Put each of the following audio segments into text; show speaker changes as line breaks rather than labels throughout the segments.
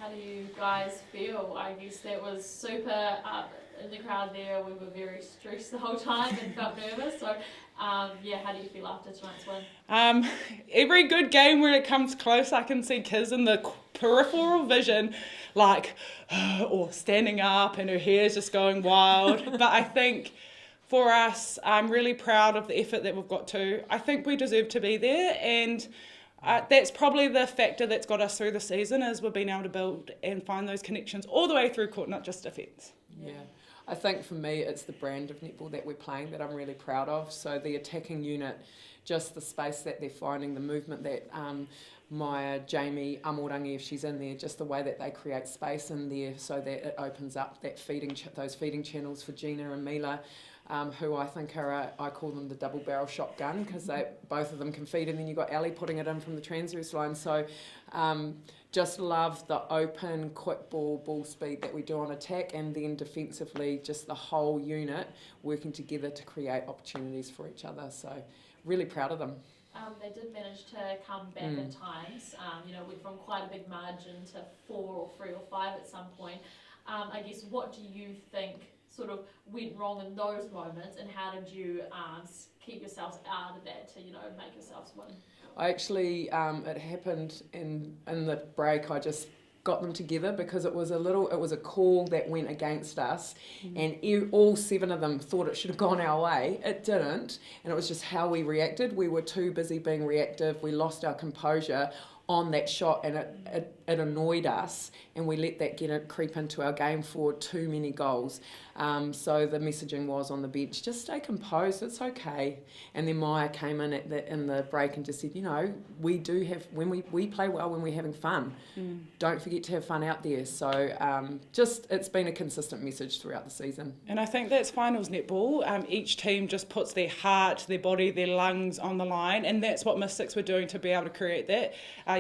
How do you guys feel? I guess that was super up in the crowd there. We were very stressed the whole time and felt nervous. So, how do you feel after tonight's win?
Every good game when it comes close, I can see Kiz in the peripheral vision, like, or standing up and her hair's just going wild. But I think for us, I'm really proud of the effort that we've got to. I think we deserve to be there, and that's probably the factor that's got us through the season, is we've been able to build and find those connections all the way through court, not just defence.
Yeah. I think for me it's the brand of netball that we're playing that I'm really proud of. So the attacking unit, just the space that they're finding, the movement that Maya, Jamie, Amorangi, if she's in there, just the way that they create space in there so that it opens up that those feeding channels for Gina and Mila, who I think are, I call them the double barrel shotgun, because both of them can feed, and then you've got Ali putting it in from the transverse line. So just love the open, quick ball speed that we do on attack, and then defensively, just the whole unit working together to create opportunities for each other. So really proud of them.
They did manage to come back at times. Went from quite a big margin to 4 or 3 or 5 at some point. I guess, what do you think sort of went wrong in those moments, and how did you keep yourselves out of that to make yourselves win?
I actually, it happened in the break. I just got them together because it was a call that went against us, and all 7 of them thought it should have gone our way. It didn't, and it was just how we reacted. We were too busy being reactive. We lost our composure on that shot, and it annoyed us, and we let that creep into our game for too many goals. So the messaging was on the bench, just stay composed, it's okay. And then Maya came in in the break and just said, we do have, when we play well when we're having fun. Don't forget to have fun out there. So it's been a consistent message throughout the season.
And I think that's finals netball. Each team just puts their heart, their body, their lungs on the line, and that's what Mystics were doing to be able to create that.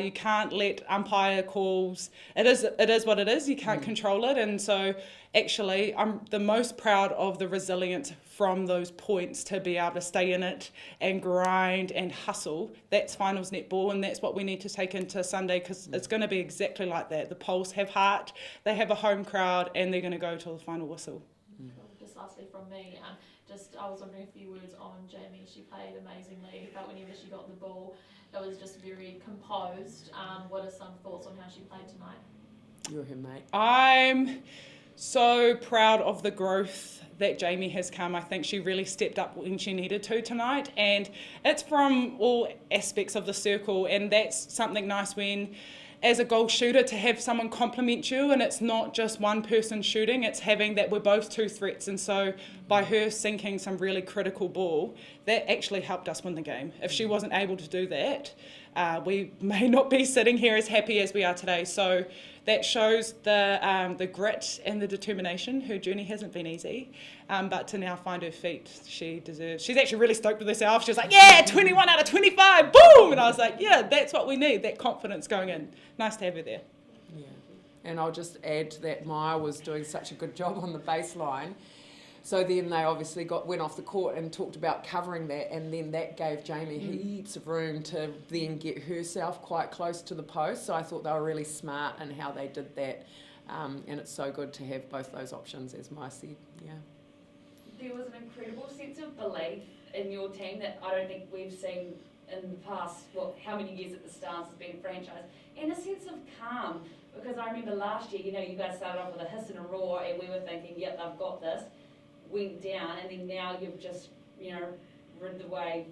You can't let umpire calls, it is what it is, you can't control it. And so actually I'm the most proud of the resilience from those points to be able to stay in it and grind and hustle. That's finals netball, and that's what we need to take into Sunday, because it's going to be exactly like that. The Poles have heart, they have a home crowd, and they're going to go till the final whistle.
Just lastly from me, I was wondering a few words on Jamie. She played amazingly, but whenever she got the ball, it was just very composed. What are some thoughts on how she played tonight?
You're her mate.
I'm so proud of the growth that Jamie has come. I think she really stepped up when she needed to tonight, and it's from all aspects of the circle, and that's something nice when, as a goal shooter, to have someone compliment you, and it's not just one person shooting, it's having that we're both 2 threats. And so by her sinking some really critical ball, that actually helped us win the game. If she wasn't able to do that, we may not be sitting here as happy as we are today. So that shows the grit and the determination. Her journey hasn't been easy, but to now find her feet, she deserves. She's actually really stoked with herself. She was like, yeah, 21 out of 25, boom! And I was like, yeah, that's what we need, that confidence going in. Nice to have her there.
Yeah, and I'll just add to that, Maya was doing such a good job on the baseline. So then they obviously went off the court and talked about covering that, and then that gave Jamie heaps of room to then get herself quite close to the post. So I thought they were really smart in how they did that, and it's so good to have both those options, as Maya said. Yeah.
There was an incredible sense of belief in your team that I don't think we've seen in the past, how many years at the Stars has been a franchise, and a sense of calm, because I remember last year, you guys started off with a hiss and a roar, and we were thinking, yep, they've got this, went down, and then now you've just, rid the wave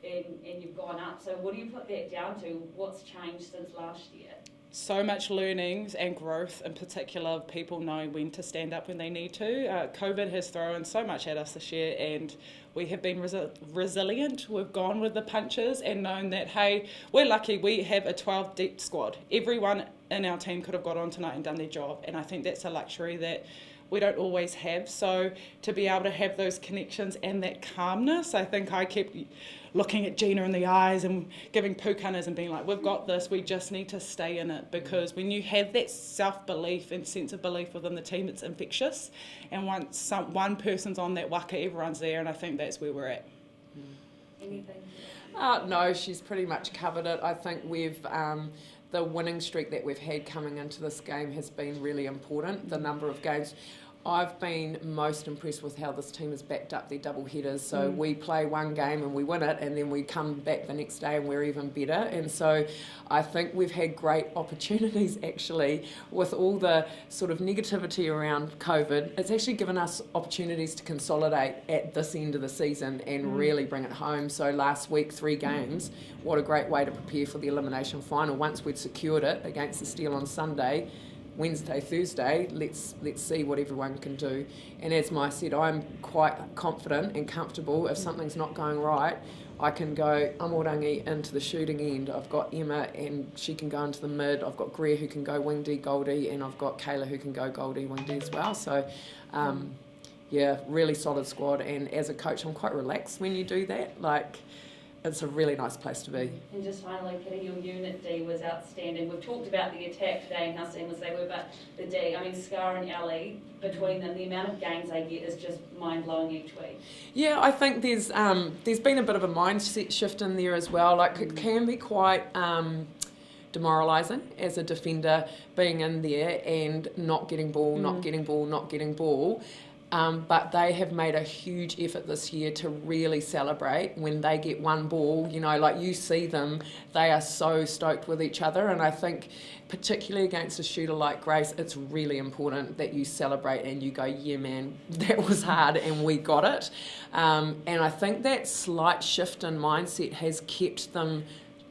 and you've gone up. So what do you put that down to? What's changed since last year?
So much learnings and growth, in particular of people knowing when to stand up when they need to. COVID has thrown so much at us this year, and we have been resilient. We've gone with the punches and known that, hey, we're lucky we have a 12 deep squad. Everyone in our team could have got on tonight and done their job, and I think that's a luxury that we don't always have. So to be able to have those connections and that calmness, I think I kept looking at Gina in the eyes and giving pukanas and being like, we've got this, we just need to stay in it. Because when you have that self-belief and sense of belief within the team, it's infectious. And once one person's on that waka, everyone's there, and I think that's where we're at.
Anything?
No, she's pretty much covered it. I think the winning streak that we've had coming into this game has been really important. The number of games. I've been most impressed with how this team has backed up their double headers. So we play one game and we win it, and then we come back the next day and we're even better. And so I think we've had great opportunities actually with all the sort of negativity around COVID. It's actually given us opportunities to consolidate at this end of the season and really bring it home. So last week, 3 games, what a great way to prepare for the elimination final. Once we'd secured it against the Steel on Sunday, Wednesday, Thursday, let's see what everyone can do. And as Mai said, I'm quite confident and comfortable. If something's not going right, I can go Amorangi into the shooting end. I've got Emma and she can go into the mid. I've got Greer who can go wing D, Goldie, and I've got Kayla who can go Goldie, wing D as well. So, yeah, really solid squad. And as a coach, I'm quite relaxed when you do that. Like, it's a really nice place to be.
And just finally, Kitty, your unit D was outstanding. We've talked about the attack today and how seamless they were, but the D, I mean, Scar and Ellie, between them, the amount of games they get is just mind-blowing each week.
Yeah, I think there's been a bit of a mindset shift in there as well. Like, it can be quite demoralising as a defender being in there and not getting ball, not getting ball. But they have made a huge effort this year to really celebrate when they get one ball. You know, like you see them, they are so stoked with each other. And I think particularly against a shooter like Grace, it's really important that you celebrate and you go, yeah, man, that was hard and we got it. And I think that slight shift in mindset has kept them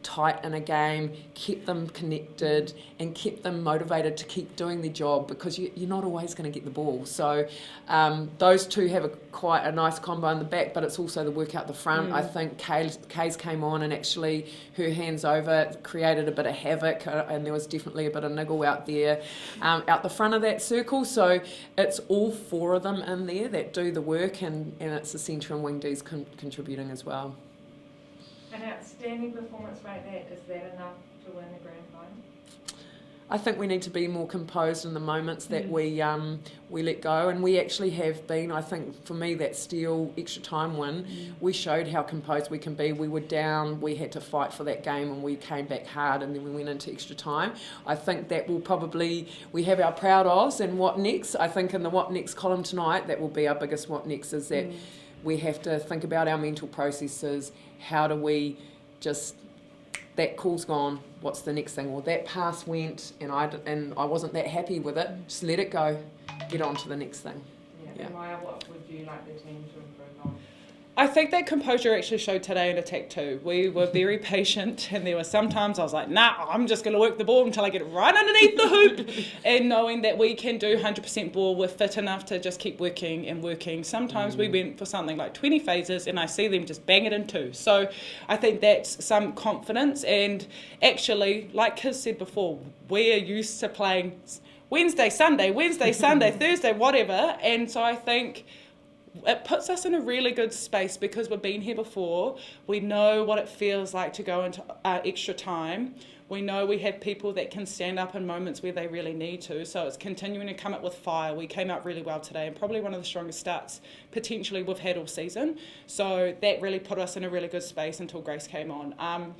tight in a game, kept them connected and kept them motivated to keep doing their job, because you're not always going to get the ball. So those two have quite a nice combo in the back, but it's also the work out the front. I think Kay's came on and actually her hands over created a bit of havoc, and there was definitely a bit of niggle out there out the front of that circle. So it's all 4 of them in there that do the work, and it's the centre and wing Ds contributing as well.
An outstanding performance like that, is that enough to win the grand final?
I think we need to be more composed in the moments that we let go, and we actually have been. I think for me, that Steel extra time win, we showed how composed we can be. We were down, we had to fight for that game, and we came back hard, and then we went into extra time. I think that will probably, we have our proud ofs and what next. I think in the what next column tonight, that will be our biggest what next, is that we have to think about our mental processes. How do we just, that call's gone, what's the next thing? Well, that pass went and I wasn't that happy with it. Just let it go, get on to the next thing.
Yeah. Maya, what would you like the team to improve on?
I think that composure actually showed today in attack too. We were very patient, and there were sometimes I was like, nah, I'm just going to work the ball until I get it right underneath the hoop. And knowing that we can do 100% ball, we're fit enough to just keep working and working. Sometimes we went for something like 20 phases and I see them just bang it in 2. So I think that's some confidence. And actually, like Kiz said before, we're used to playing Wednesday, Sunday, Thursday, whatever. And so I think it puts us in a really good space because we've been here before. We know what it feels like to go into extra time. We know we have people that can stand up in moments where they really need to. So it's continuing to come up with fire. We came out really well today, and probably one of the strongest starts potentially we've had all season. So that really put us in a really good space until Grace came on.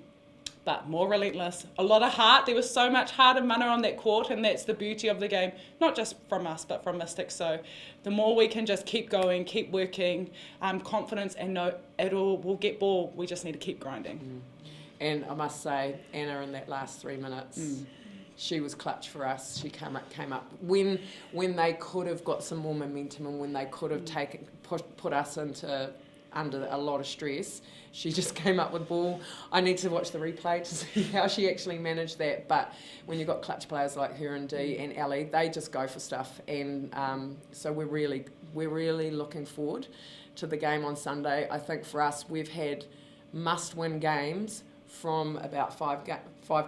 But more relentless, a lot of heart. There was so much heart and mana on that court, and that's the beauty of the game, not just from us, but from Mystic. So the more we can just keep going, keep working, confidence, and know we'll get ball. We just need to keep grinding.
And I must say, Anna, in that last 3 minutes, she was clutch for us. She came up when they could have got some more momentum, and when they could have put us under a lot of stress. She just came up with ball. I need to watch the replay to see how she actually managed that. But when you've got clutch players like her and Dee and Ellie, they just go for stuff. And so we're really looking forward to the game on Sunday. I think for us, we've had must-win games from about five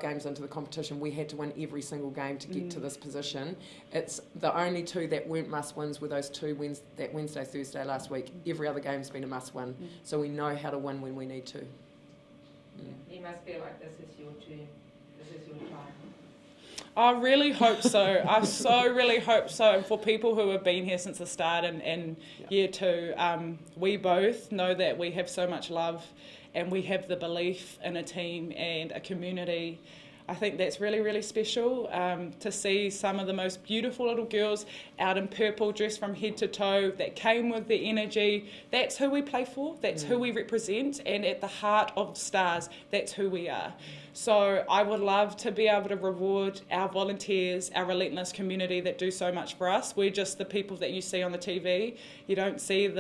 games into the competition. We had to win every single game to get to this position. It's the only 2 that weren't must-wins were those 2 wins that Wednesday, Thursday last week. Every other game's been a must-win. So we know how to win when we need to.
You must feel like this is your turn. This is your time.
I really hope so. I so really hope so. And for people who have been here since the start and year 2, we both know that we have so much love, and we have the belief in a team and a community I think that's really, really special to see some of the most beautiful little girls out in purple, dressed from head to toe, that came with the energy. That's who we play for, that's who we represent, and at the heart of the Stars, that's who we are. So I would love to be able to reward our volunteers, our relentless community that do so much for us. We're just the people that you see on the TV. You don't see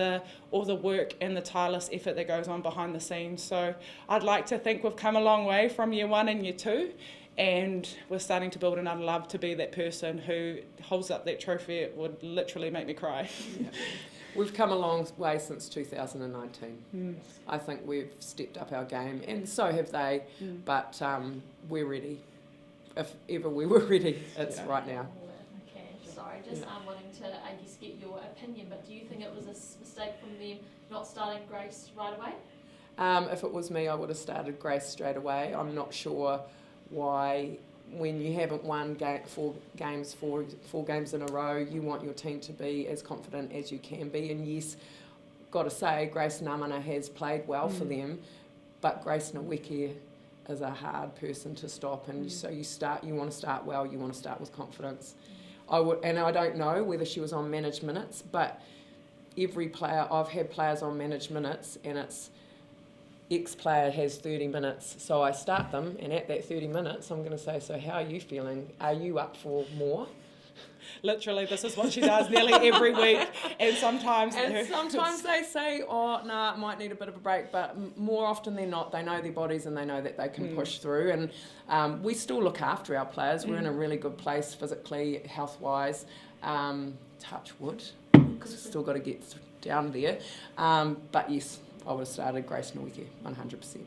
all the work and the tireless effort that goes on behind the scenes. So I'd like to think we've come a long way from year 1 and year 2, and we're starting to build, and I'd love to be that person who holds up that trophy. It would literally make me cry.
Yeah. We've come a long way since 2019. I think we've stepped up our game, and so have they, but we're ready. If ever we were ready, it's right now.
Okay, sorry, just wanting to, I guess, get your opinion, but do you think it was a mistake from them not starting Grace right away?
If it was me, I would have started Grace straight away. I'm not sure why, when you haven't won four games in a row, you want your team to be as confident as you can be. And yes, got to say, Grace Namana has played well for them, but Grace Nweke is a hard person to stop. And so you want to start well, you want to start with confidence. I don't know whether she was on managed minutes, but every player, I've had players on managed minutes, and it's X player has 30 minutes, so I start them, and at that 30 minutes I'm going to say, so how are you feeling? Are you up for more?
Literally, this is what she does nearly every week, and sometimes
they say, oh, nah, might need a bit of a break, but more often than not, they know their bodies and they know that they can push through, and we still look after our players. We're in a really good place physically, health-wise, touch wood, because we've still got to get down there, but yes, I would have started Grace Nweke 100%.